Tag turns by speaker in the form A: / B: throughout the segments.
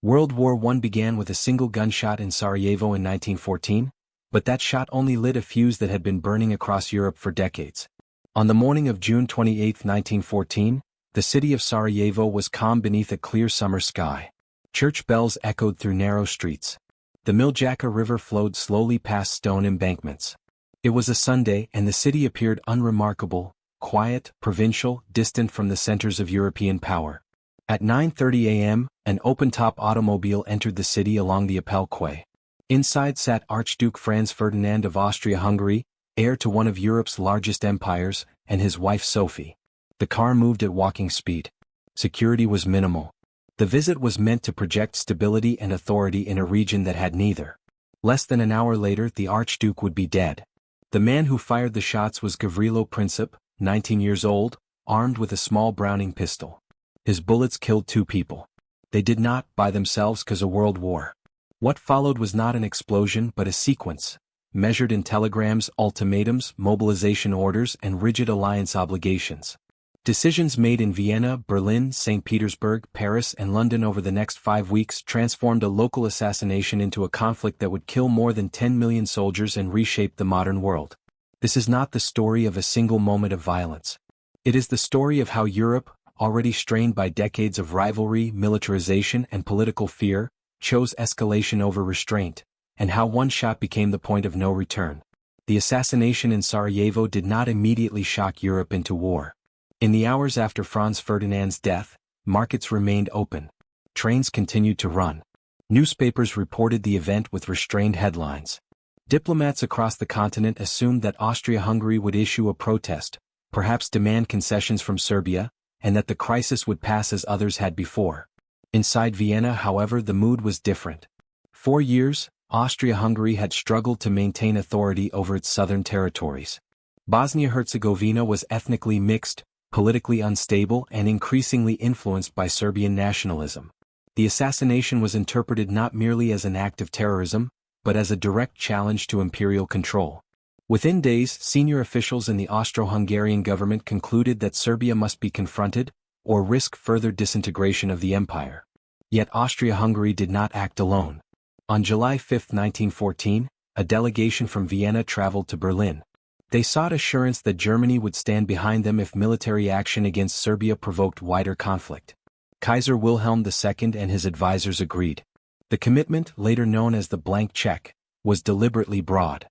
A: World War I began with a single gunshot in Sarajevo in 1914, but that shot only lit a fuse that had been burning across Europe for decades. On the morning of June 28, 1914, the city of Sarajevo was calm beneath a clear summer sky. Church bells echoed through narrow streets. The Miljacka River flowed slowly past stone embankments. It was a Sunday and the city appeared unremarkable, quiet, provincial, distant from the centers of European power. At 9:30 a.m., an open-top automobile entered the city along the Appel Quay. Inside sat Archduke Franz Ferdinand of Austria-Hungary, heir to one of Europe's largest empires, and his wife Sophie. The car moved at walking speed. Security was minimal. The visit was meant to project stability and authority in a region that had neither. Less than an hour later, the Archduke would be dead. The man who fired the shots was Gavrilo Princip, 19 years old, armed with a small Browning pistol. His bullets killed 2 people. They did not, by themselves, cause a world war. What followed was not an explosion but a sequence, measured in telegrams, ultimatums, mobilization orders, and rigid alliance obligations. Decisions made in Vienna, Berlin, St. Petersburg, Paris, and London over the next 5 weeks transformed a local assassination into a conflict that would kill more than 10 million soldiers and reshape the modern world. This is not the story of a single moment of violence. It is the story of how Europe, already strained by decades of rivalry, militarization, and political fear, chose escalation over restraint, and how one shot became the point of no return. The assassination in Sarajevo did not immediately shock Europe into war. In the hours after Franz Ferdinand's death, markets remained open. Trains continued to run. Newspapers reported the event with restrained headlines. Diplomats across the continent assumed that Austria-Hungary would issue a protest, perhaps demand concessions from Serbia, and that the crisis would pass as others had before. Inside Vienna, however, the mood was different. For years, Austria-Hungary had struggled to maintain authority over its southern territories. Bosnia-Herzegovina was ethnically mixed, politically unstable, and increasingly influenced by Serbian nationalism. The assassination was interpreted not merely as an act of terrorism, but as a direct challenge to imperial control. Within days, senior officials in the Austro-Hungarian government concluded that Serbia must be confronted, or risk further disintegration of the empire. Yet Austria-Hungary did not act alone. On July 5, 1914, a delegation from Vienna traveled to Berlin. They sought assurance that Germany would stand behind them if military action against Serbia provoked wider conflict. Kaiser Wilhelm II and his advisors agreed. The commitment, later known as the blank check, was deliberately broad.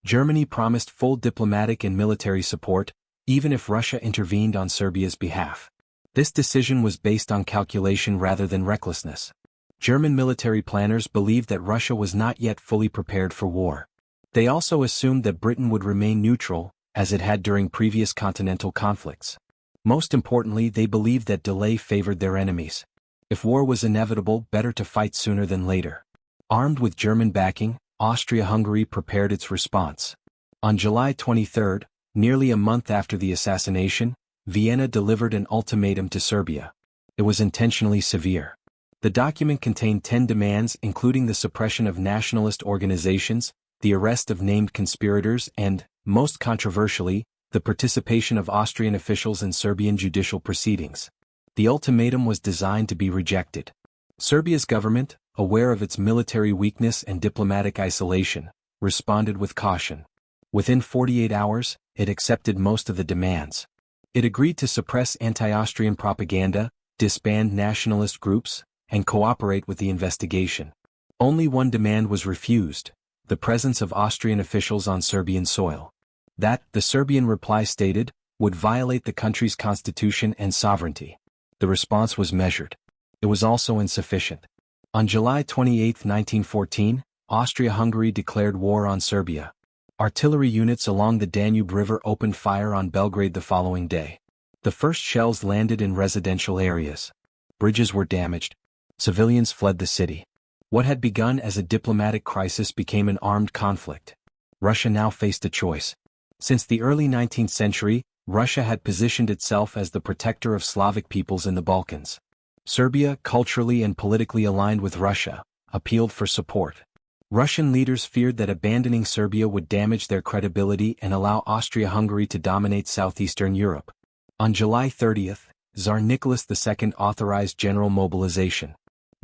A: Germany promised full diplomatic and military support, even if Russia intervened on Serbia's behalf. This decision was based on calculation rather than recklessness. German military planners believed that Russia was not yet fully prepared for war. They also assumed that Britain would remain neutral, as it had during previous continental conflicts. Most importantly, they believed that delay favored their enemies. If war was inevitable, better to fight sooner than later. Armed with German backing, Austria-Hungary prepared its response. On July 23, nearly a month after the assassination, Vienna delivered an ultimatum to Serbia. It was intentionally severe. The document contained 10 demands, including the suppression of nationalist organizations, the arrest of named conspirators, and, most controversially, the participation of Austrian officials in Serbian judicial proceedings. The ultimatum was designed to be rejected. Serbia's government, aware of its military weakness and diplomatic isolation, responded with caution. Within 48 hours, it accepted most of the demands. It agreed to suppress anti-Austrian propaganda, disband nationalist groups, and cooperate with the investigation. Only one demand was refused: the presence of Austrian officials on Serbian soil. That, the Serbian reply stated, would violate the country's constitution and sovereignty. The response was measured. It was also insufficient. On July 28, 1914, Austria-Hungary declared war on Serbia. Artillery units along the Danube River opened fire on Belgrade the following day. The first shells landed in residential areas. Bridges were damaged. Civilians fled the city. What had begun as a diplomatic crisis became an armed conflict. Russia now faced a choice. Since the early 19th century, Russia had positioned itself as the protector of Slavic peoples in the Balkans. Serbia, culturally and politically aligned with Russia, appealed for support. Russian leaders feared that abandoning Serbia would damage their credibility and allow Austria-Hungary to dominate southeastern Europe. On July 30, Tsar Nicholas II authorized general mobilization.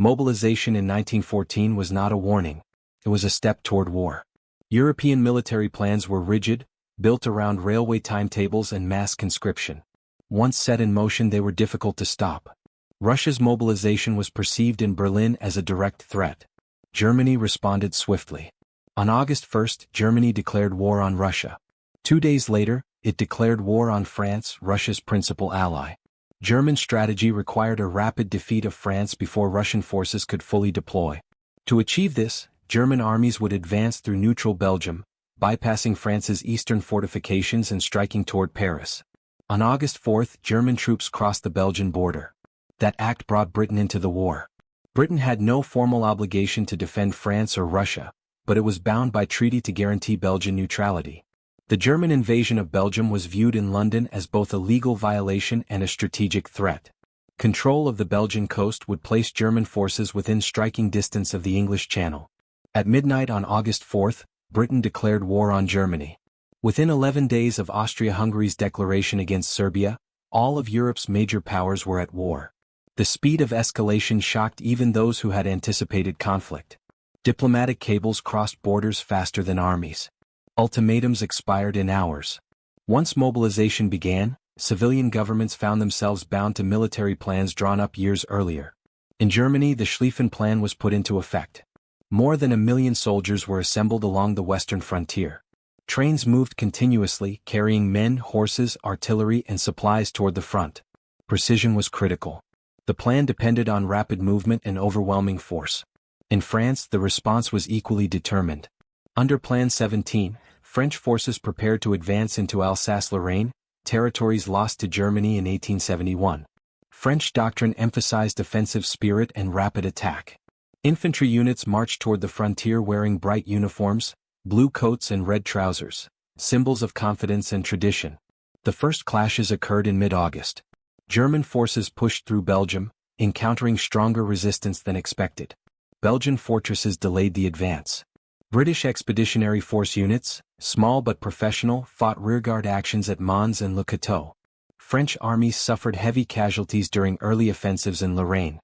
A: Mobilization in 1914 was not a warning, it was a step toward war. European military plans were rigid, built around railway timetables and mass conscription. Once set in motion, they were difficult to stop. Russia's mobilization was perceived in Berlin as a direct threat. Germany responded swiftly. On August 1, Germany declared war on Russia. 2 days later, it declared war on France, Russia's principal ally. German strategy required a rapid defeat of France before Russian forces could fully deploy. To achieve this, German armies would advance through neutral Belgium, bypassing France's eastern fortifications and striking toward Paris. On August 4, German troops crossed the Belgian border. That act brought Britain into the war. Britain had no formal obligation to defend France or Russia, but it was bound by treaty to guarantee Belgian neutrality. The German invasion of Belgium was viewed in London as both a legal violation and a strategic threat. Control of the Belgian coast would place German forces within striking distance of the English Channel. At midnight on August 4, Britain declared war on Germany. Within 11 days of Austria-Hungary's declaration against Serbia, all of Europe's major powers were at war. The speed of escalation shocked even those who had anticipated conflict. Diplomatic cables crossed borders faster than armies. Ultimatums expired in hours. Once mobilization began, civilian governments found themselves bound to military plans drawn up years earlier. In Germany, the Schlieffen Plan was put into effect. More than 1 million soldiers were assembled along the western frontier. Trains moved continuously, carrying men, horses, artillery, and supplies toward the front. Precision was critical. The plan depended on rapid movement and overwhelming force. In France, the response was equally determined. Under Plan 17, French forces prepared to advance into Alsace-Lorraine, territories lost to Germany in 1871. French doctrine emphasized offensive spirit and rapid attack. Infantry units marched toward the frontier wearing bright uniforms, blue coats and red trousers, symbols of confidence and tradition. The first clashes occurred in mid-August. German forces pushed through Belgium, encountering stronger resistance than expected. Belgian fortresses delayed the advance. British Expeditionary Force units, small but professional, fought rearguard actions at Mons and Le Cateau. French armies suffered heavy casualties during early offensives in Lorraine.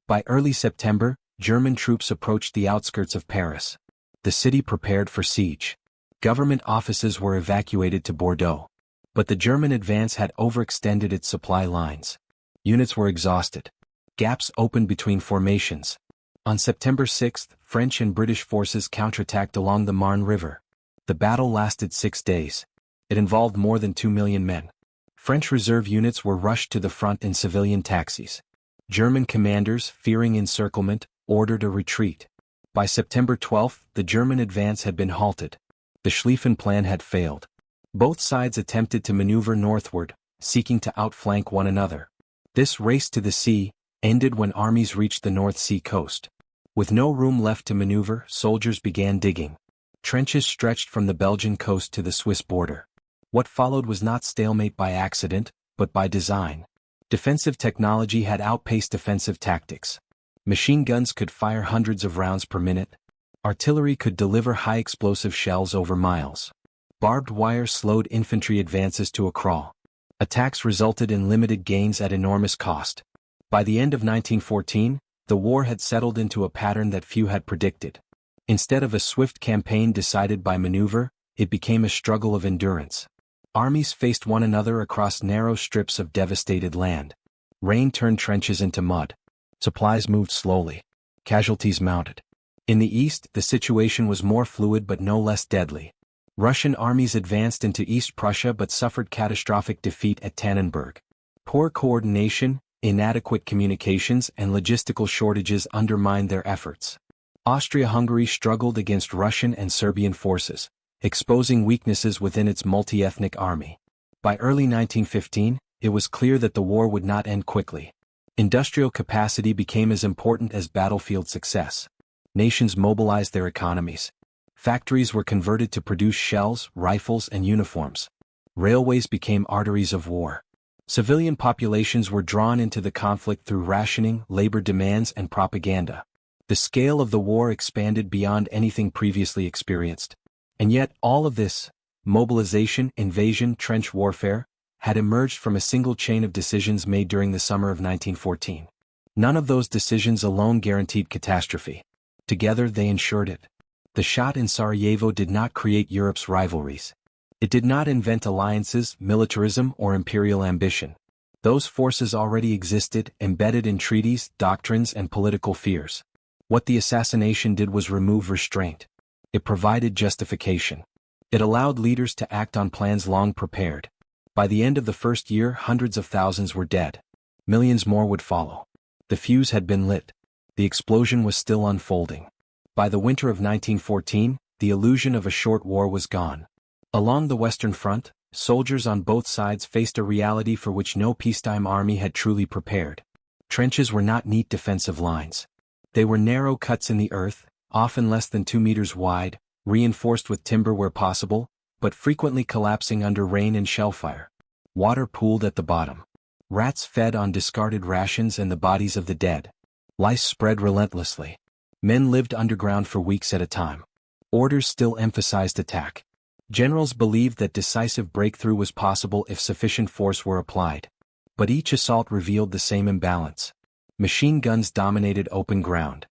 A: By early September, German troops approached the outskirts of Paris. The city prepared for siege. Government offices were evacuated to Bordeaux. But the German advance had overextended its supply lines. Units were exhausted. Gaps opened between formations. On September 6, French and British forces counterattacked along the Marne River. The battle lasted 6 days. It involved more than 2 million men. French reserve units were rushed to the front in civilian taxis. German commanders, fearing encirclement, ordered a retreat. By September 12, the German advance had been halted. The Schlieffen Plan had failed. Both sides attempted to maneuver northward, seeking to outflank one another. This race to the sea ended when armies reached the North Sea coast. With no room left to maneuver, soldiers began digging. Trenches stretched from the Belgian coast to the Swiss border. What followed was not stalemate by accident, but by design. Defensive technology had outpaced offensive tactics. Machine guns could fire hundreds of rounds per minute. Artillery could deliver high-explosive shells over miles. Barbed wire slowed infantry advances to a crawl. Attacks resulted in limited gains at enormous cost. By the end of 1914, the war had settled into a pattern that few had predicted. Instead of a swift campaign decided by maneuver, it became a struggle of endurance. Armies faced one another across narrow strips of devastated land. Rain turned trenches into mud. Supplies moved slowly. Casualties mounted. In the east, the situation was more fluid but no less deadly. Russian armies advanced into East Prussia but suffered catastrophic defeat at Tannenberg. Poor coordination, inadequate communications and logistical shortages undermined their efforts. Austria-Hungary struggled against Russian and Serbian forces, exposing weaknesses within its multi-ethnic army. By early 1915, it was clear that the war would not end quickly. Industrial capacity became as important as battlefield success. Nations mobilized their economies. Factories were converted to produce shells, rifles, and uniforms. Railways became arteries of war. Civilian populations were drawn into the conflict through rationing, labor demands, and propaganda. The scale of the war expanded beyond anything previously experienced. And yet, all of this, mobilization, invasion, trench warfare, had emerged from a single chain of decisions made during the summer of 1914. None of those decisions alone guaranteed catastrophe. Together they ensured it. The shot in Sarajevo did not create Europe's rivalries. It did not invent alliances, militarism, or imperial ambition. Those forces already existed, embedded in treaties, doctrines, and political fears. What the assassination did was remove restraint. It provided justification. It allowed leaders to act on plans long prepared. By the end of the first year, hundreds of thousands were dead. Millions more would follow. The fuse had been lit. The explosion was still unfolding. By the winter of 1914, the illusion of a short war was gone. Along the Western Front, soldiers on both sides faced a reality for which no peacetime army had truly prepared. Trenches were not neat defensive lines. They were narrow cuts in the earth, often less than 2 meters wide, reinforced with timber where possible, but frequently collapsing under rain and shellfire. Water pooled at the bottom. Rats fed on discarded rations and the bodies of the dead. Lice spread relentlessly. Men lived underground for weeks at a time. Orders still emphasized attack. Generals believed that decisive breakthrough was possible if sufficient force were applied. But each assault revealed the same imbalance. Machine guns dominated open ground.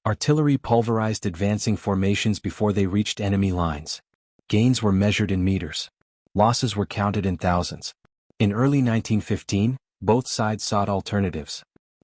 A: Artillery pulverized advancing formations before they reached enemy lines. Gains were measured in meters. Losses were counted in thousands. In early 1915, both sides sought alternatives.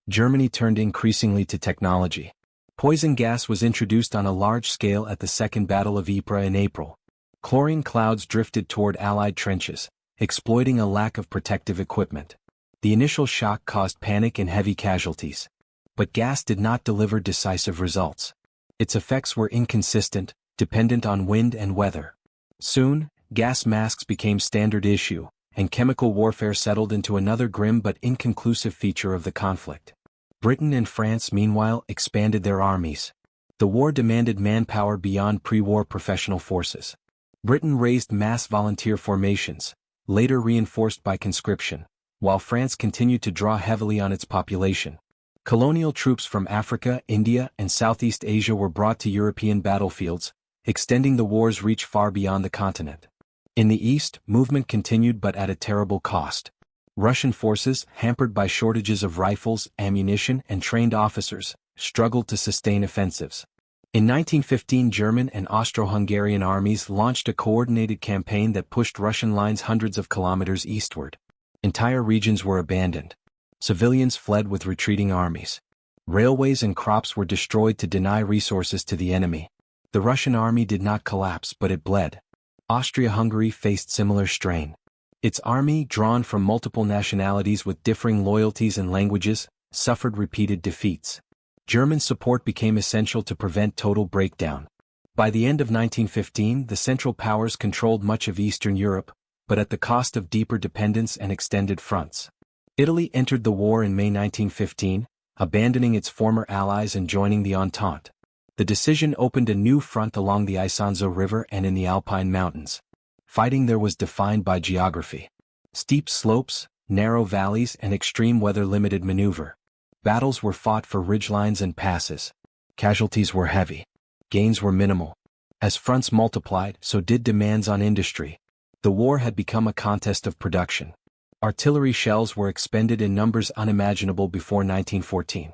A: Germany turned increasingly to technology. Poison gas was introduced on a large scale at the Second Battle of Ypres in April. Chlorine clouds drifted toward Allied trenches, exploiting a lack of protective equipment. The initial shock caused panic and heavy casualties. But gas did not deliver decisive results. Its effects were inconsistent, dependent on wind and weather. Soon, gas masks became standard issue, and chemical warfare settled into another grim but inconclusive feature of the conflict. Britain and France, meanwhile, expanded their armies. The war demanded manpower beyond pre-war professional forces. Britain raised mass volunteer formations, later reinforced by conscription, while France continued to draw heavily on its population. Colonial troops from Africa, India, and Southeast Asia were brought to European battlefields, extending the war's reach far beyond the continent. In the east, movement continued but at a terrible cost. Russian forces, hampered by shortages of rifles, ammunition, and trained officers, struggled to sustain offensives. In 1915, German and Austro-Hungarian armies launched a coordinated campaign that pushed Russian lines hundreds of kilometers eastward. Entire regions were abandoned. Civilians fled with retreating armies. Railways and crops were destroyed to deny resources to the enemy. The Russian army did not collapse, but it bled. Austria-Hungary faced similar strain. Its army, drawn from multiple nationalities with differing loyalties and languages, suffered repeated defeats. German support became essential to prevent total breakdown. By the end of 1915, the Central Powers controlled much of Eastern Europe, but at the cost of deeper dependence and extended fronts. Italy entered the war in May 1915, abandoning its former allies and joining the Entente. The decision opened a new front along the Isonzo River and in the Alpine Mountains. Fighting there was defined by geography. Steep slopes, narrow valleys, and extreme weather limited maneuver. Battles were fought for ridgelines and passes. Casualties were heavy. Gains were minimal. As fronts multiplied, so did demands on industry. The war had become a contest of production. Artillery shells were expended in numbers unimaginable before 1914.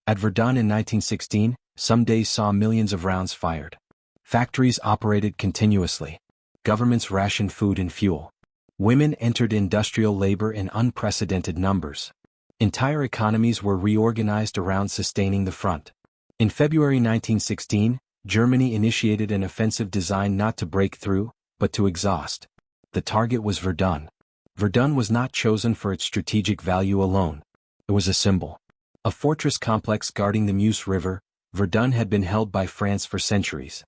A: At Verdun in 1916, some days saw millions of rounds fired. Factories operated continuously. Governments rationed food and fuel. Women entered industrial labor in unprecedented numbers. Entire economies were reorganized around sustaining the front. In February 1916, Germany initiated an offensive designed not to break through, but to exhaust. The target was Verdun. Verdun was not chosen for its strategic value alone. It was a symbol. A fortress complex guarding the Meuse River, Verdun had been held by France for centuries.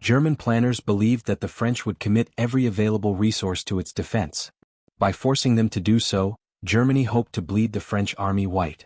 A: German planners believed that the French would commit every available resource to its defense. By forcing them to do so, Germany hoped to bleed the French army white.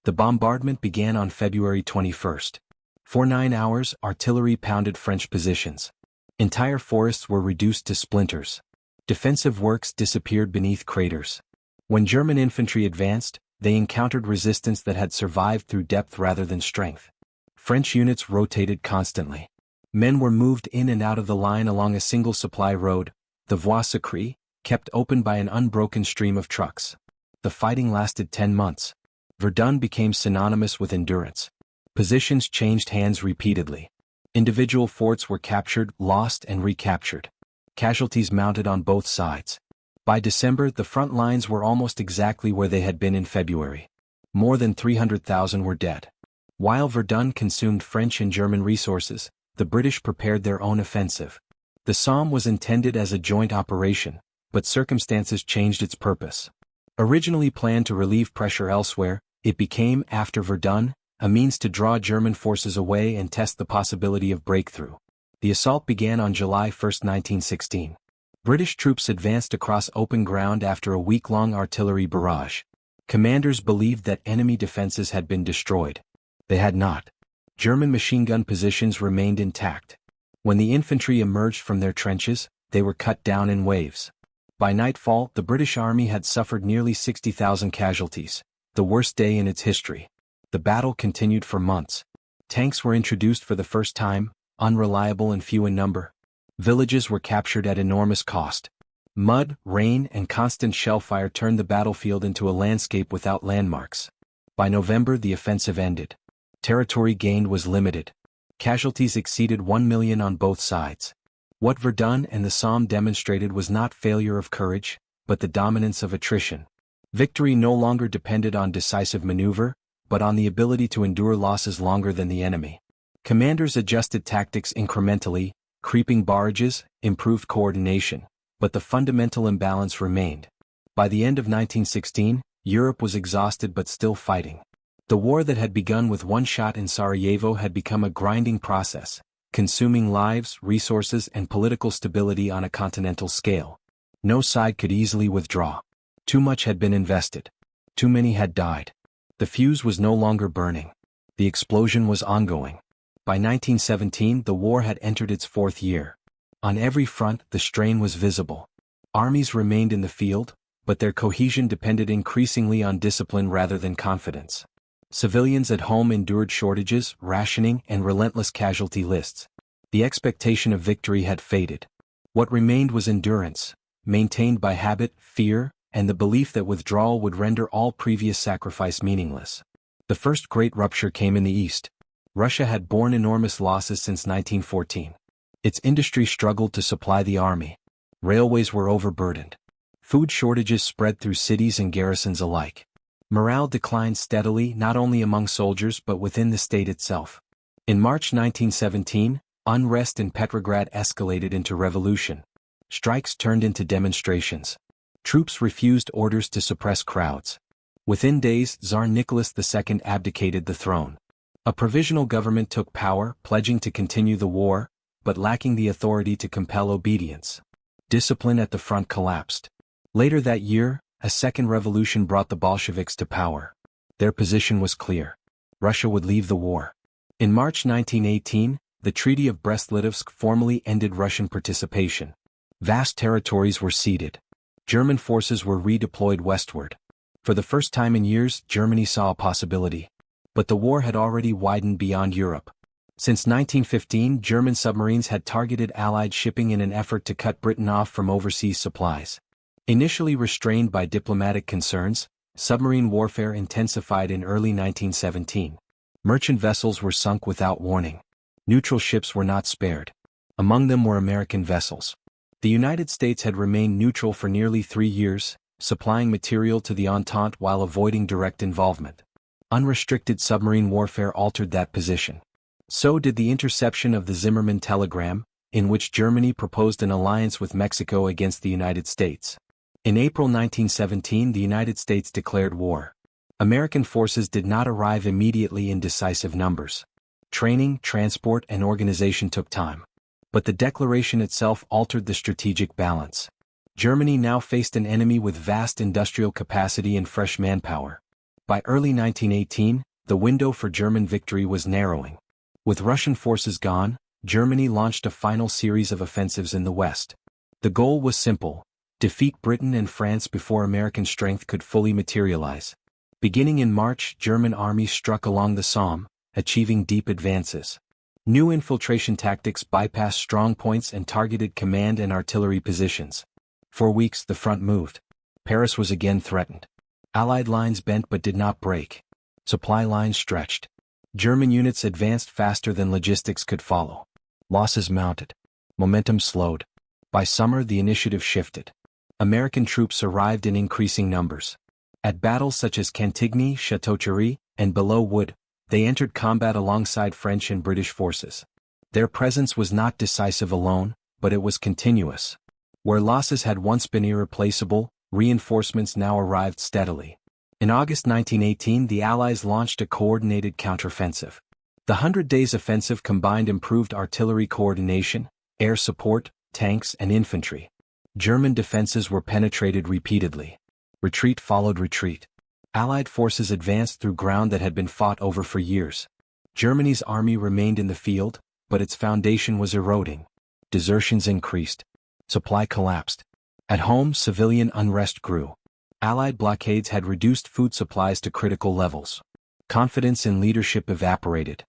A: The bombardment began on February 21st. For 9 hours, artillery pounded French positions. Entire forests were reduced to splinters. Defensive works disappeared beneath craters. When German infantry advanced, they encountered resistance that had survived through depth rather than strength. French units rotated constantly. Men were moved in and out of the line along a single supply road, the Voie Sacrée, kept open by an unbroken stream of trucks. The fighting lasted 10 months. Verdun became synonymous with endurance. Positions changed hands repeatedly. Individual forts were captured, lost, and recaptured. Casualties mounted on both sides. By December, the front lines were almost exactly where they had been in February. More than 300,000 were dead. While Verdun consumed French and German resources, the British prepared their own offensive. The Somme was intended as a joint operation, but circumstances changed its purpose. Originally planned to relieve pressure elsewhere, it became, after Verdun, a means to draw German forces away and test the possibility of breakthrough. The assault began on July 1, 1916. British troops advanced across open ground after a week-long artillery barrage. Commanders believed that enemy defenses had been destroyed. They had not. German machine gun positions remained intact. When the infantry emerged from their trenches, they were cut down in waves. By nightfall, the British Army had suffered nearly 60,000 casualties, the worst day in its history. The battle continued for months. Tanks were introduced for the first time, unreliable and few in number. Villages were captured at enormous cost. Mud, rain, and constant shellfire turned the battlefield into a landscape without landmarks. By November, the offensive ended. Territory gained was limited. Casualties exceeded 1 million on both sides. What Verdun and the Somme demonstrated was not failure of courage, but the dominance of attrition. Victory no longer depended on decisive maneuver, but on the ability to endure losses longer than the enemy. Commanders adjusted tactics incrementally, creeping barrages, improved coordination, but the fundamental imbalance remained. By the end of 1916, Europe was exhausted but still fighting. The war that had begun with one shot in Sarajevo had become a grinding process, consuming lives, resources, and political stability on a continental scale. No side could easily withdraw. Too much had been invested. Too many had died. The fuse was no longer burning. The explosion was ongoing. By 1917, the war had entered its fourth year. On every front, the strain was visible. Armies remained in the field, but their cohesion depended increasingly on discipline rather than confidence. Civilians at home endured shortages, rationing, and relentless casualty lists. The expectation of victory had faded. What remained was endurance, maintained by habit, fear, and the belief that withdrawal would render all previous sacrifice meaningless. The first great rupture came in the East. Russia had borne enormous losses since 1914. Its industry struggled to supply the army. Railways were overburdened. Food shortages spread through cities and garrisons alike. Morale declined steadily not only among soldiers but within the state itself. In March 1917, unrest in Petrograd escalated into revolution. Strikes turned into demonstrations. Troops refused orders to suppress crowds. Within days, Tsar Nicholas II abdicated the throne. A provisional government took power, pledging to continue the war, but lacking the authority to compel obedience. Discipline at the front collapsed. Later that year, a second revolution brought the Bolsheviks to power. Their position was clear. Russia would leave the war. In March 1918, the Treaty of Brest-Litovsk formally ended Russian participation. Vast territories were ceded. German forces were redeployed westward. For the first time in years, Germany saw a possibility. But the war had already widened beyond Europe. Since 1915, German submarines had targeted Allied shipping in an effort to cut Britain off from overseas supplies. Initially restrained by diplomatic concerns, submarine warfare intensified in early 1917. Merchant vessels were sunk without warning. Neutral ships were not spared. Among them were American vessels. The United States had remained neutral for nearly 3 years, supplying material to the Entente while avoiding direct involvement. Unrestricted submarine warfare altered that position. So did the interception of the Zimmermann telegram, in which Germany proposed an alliance with Mexico against the United States. In April 1917, the United States declared war. American forces did not arrive immediately in decisive numbers. Training, transport, and organization took time. But the declaration itself altered the strategic balance. Germany now faced an enemy with vast industrial capacity and fresh manpower. By early 1918, the window for German victory was narrowing. With Russian forces gone, Germany launched a final series of offensives in the West. The goal was simple: defeat Britain and France before American strength could fully materialize. Beginning in March, German armies struck along the Somme, achieving deep advances. New infiltration tactics bypassed strong points and targeted command and artillery positions. For weeks the front moved. Paris was again threatened. Allied lines bent but did not break. Supply lines stretched. German units advanced faster than logistics could follow. Losses mounted. Momentum slowed. By summer, the initiative shifted. American troops arrived in increasing numbers. At battles such as Cantigny, Château-Thierry, and Belleau Wood, they entered combat alongside French and British forces. Their presence was not decisive alone, but it was continuous. Where losses had once been irreplaceable, reinforcements now arrived steadily. In August 1918, the Allies launched a coordinated counteroffensive. The 100 Days Offensive combined improved artillery coordination, air support, tanks, and infantry. German defenses were penetrated repeatedly. Retreat followed retreat. Allied forces advanced through ground that had been fought over for years. Germany's army remained in the field, but its foundation was eroding. Desertions increased. Supply collapsed. At home, civilian unrest grew. Allied blockades had reduced food supplies to critical levels. Confidence in leadership evaporated.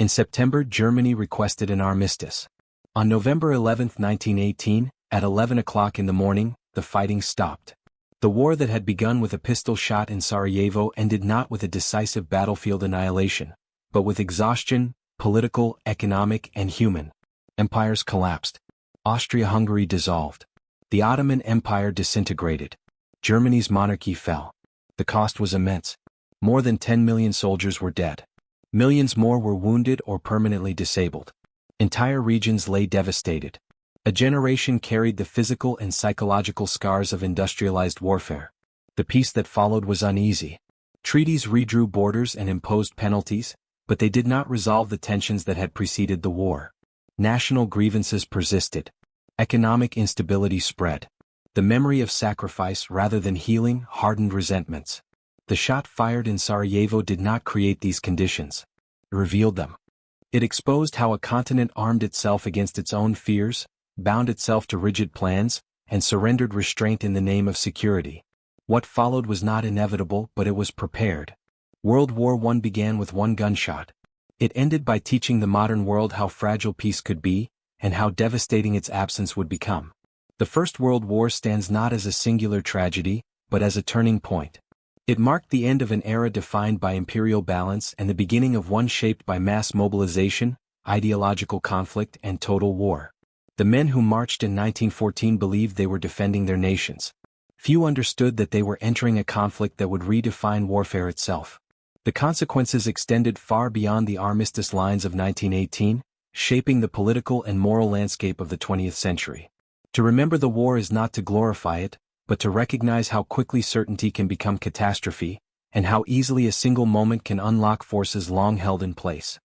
A: In September, Germany requested an armistice. On November 11, 1918, at 11 o'clock in the morning, the fighting stopped. The war that had begun with a pistol shot in Sarajevo ended not with a decisive battlefield annihilation, but with exhaustion, political, economic, and human. Empires collapsed. Austria-Hungary dissolved. The Ottoman Empire disintegrated. Germany's monarchy fell. The cost was immense. More than 10 million soldiers were dead. Millions more were wounded or permanently disabled. Entire regions lay devastated. A generation carried the physical and psychological scars of industrialized warfare. The peace that followed was uneasy. Treaties redrew borders and imposed penalties, but they did not resolve the tensions that had preceded the war. National grievances persisted. Economic instability spread. The memory of sacrifice rather than healing hardened resentments. The shot fired in Sarajevo did not create these conditions. It revealed them. It exposed how a continent armed itself against its own fears, bound itself to rigid plans, and surrendered restraint in the name of security. What followed was not inevitable, but it was prepared. World War I began with one gunshot. It ended by teaching the modern world how fragile peace could be, and how devastating its absence would become. The First World War stands not as a singular tragedy, but as a turning point. It marked the end of an era defined by imperial balance and the beginning of one shaped by mass mobilization, ideological conflict, and total war. The men who marched in 1914 believed they were defending their nations. Few understood that they were entering a conflict that would redefine warfare itself. The consequences extended far beyond the armistice lines of 1918, shaping the political and moral landscape of the 20th century. To remember the war is not to glorify it, but to recognize how quickly certainty can become catastrophe, and how easily a single moment can unlock forces long held in place.